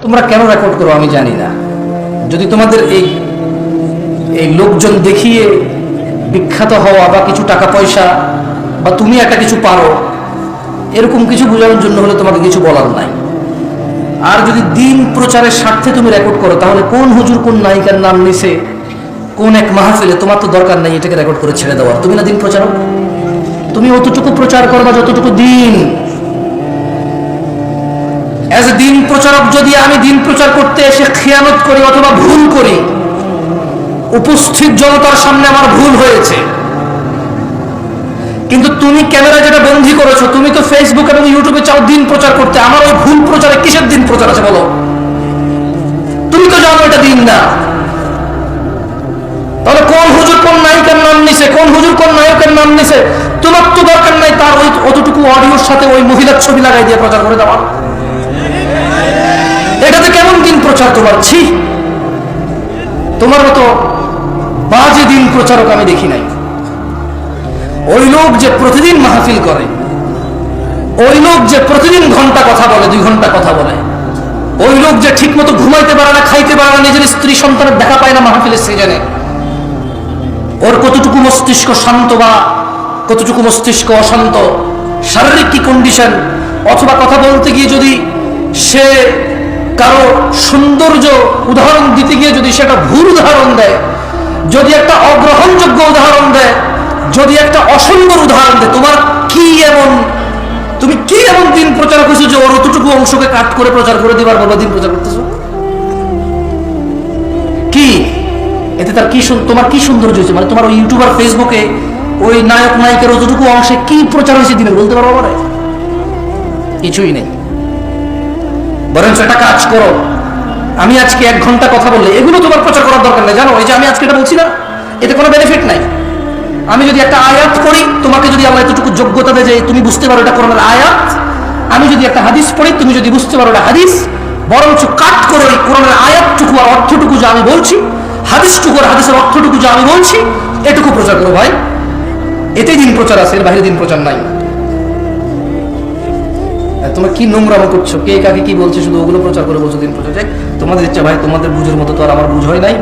তোমরা কেন রেকর্ড করো আমি জানি না। যদি তোমাদের এই লোকজন দেখিয়ে বিখ্যাত হওয়া বা কিছু টাকা পয়সা বা তুমি একটা কিছু পারো এরকম কিছু বোঝানোর জন্য হলে তোমাকে কিছু বলার নাই। আর যদি দিন প্রচারের স্বার্থে তুমি রেকর্ড করো, তাহলে কোন হুজুর কোন নায়িকার নাম নিছে কোন এক মাহফিলে, তোমার তো দরকার নাই এটাকে রেকর্ড করে ছেড়ে দেওয়ার। তুমি না দিন প্রচারক, তুমি অতটুকু প্রচার করবা যতটুকু দিন। অ্যাজ এ দিন প্রচারক যদি আমি দিন প্রচার করতে এসে খেয়ানত করি অথবা ভুল করি, উপস্থিত জনতার সামনে আমার ভুল হয়েছে, কিন্তু তুমি ক্যামেরা যেটা বন্দী করেছো, তুমি তো ফেসবুক এবং ইউটিউবে চাও দিন প্রচার করতে, আমার ওই ভুল প্রচারে কিসের দিন প্রচার আছে বলো? তুমি তো জানো এটা দিন না। তাহলে কোন হুজুর কোন নায়িকার নাম নিছে, কোন হুজুর কোন নায়কের নাম নিছে, তোমার তো দরকার নাই তার ওই অতটুকু অডিওর সাথে ওই মহিলার ছবি লাগাই দিয়ে প্রচার করে দেওয়া। এটাতে কেমন দিন প্রচার তোমার? ছি, তোমার মতো বাজে দিন প্রচারক আমি দেখি নাই। ওই লোক যে প্রতিদিন মাহফিল করে, ওই লোক যে প্রতিদিন ঘন্টা কথা বলে, 2 ঘন্টা কথা বলে, ওই লোক যে ঠিক মতো ঘুমাইতে পারে না, খাইতে পারে না, নিজের স্ত্রী সন্তানের দেখা পায় না মাহফিলের সিজনে, ওর কতটুকু মস্তিষ্ক শান্ত বা কতটুকু মস্তিষ্ক অশান্ত, শারীরিক কি কন্ডিশন, অথবা কথা বলতে গিয়ে যদি সে কারো সৌন্দর্য উদাহরণ দিতে গিয়ে যদি সেটা ভুল উদাহরণ দেয়, যদি একটা অগ্রহণযোগ্য উদাহরণ দেয়, যদি একটা অসুন্দর উদাহরণ দেয়, তোমার কি এমন, তুমি কি এমন দিন প্রচার করছো যে ওর অতটুকু অংশকে কাট করে প্রচার করে দিবার বলো দিন প্রচার করতেছো? কি এতে তার কি তোমার কি সৌন্দর্য হয়েছে? মানে তোমার ওই ইউটিউবার ফেসবুকে ওই নায়ক নায়িকার অতটুকু অংশে কি প্রচার হয়েছে দিনে বলতে পারবো? বলে কিছুই নেই। বরং একটা কাজ করো, আমি আজকে 1 ঘন্টা কথা বললে এগুলো তোমার প্রচার করার দরকার নেই। জানো, এই যে আমি আজকে এটা বলছি না, এতে কোনো বেনিফিট নাই। আমি যদি একটা আয়াত পড়ি, তোমাকে যদি আল্লাহ এতটুকু যোগ্যতা দেয় যে তুমি বুঝতে পারো এটা কোরআনের আয়াত, আমি যদি একটা হাদিস পড়ি, তুমি যদি বুঝতে পারো এটা হাদিস, বরঞ্চ কাট করে ওই কোরআনের আয়াতটুকু আর অর্থটুকু যে আমি বলছি, হাদিসটুকু আর হাদিসের অর্থটুকু যে আমি বলছি, এটুকু প্রচার করো ভাই। এতেই দিন প্রচার আছে, এর বাইরে দিন প্রচার নাই। তোমরা কি নোংরামো করছো, কে কাকে কি বলছে, শুধু ওগুলো প্রচার করে বলছো দিন প্রচার। তোমাদের ইচ্ছা ভাই, তোমাদের বুঝের মতো তো আর আমার বুঝ হয় নাই।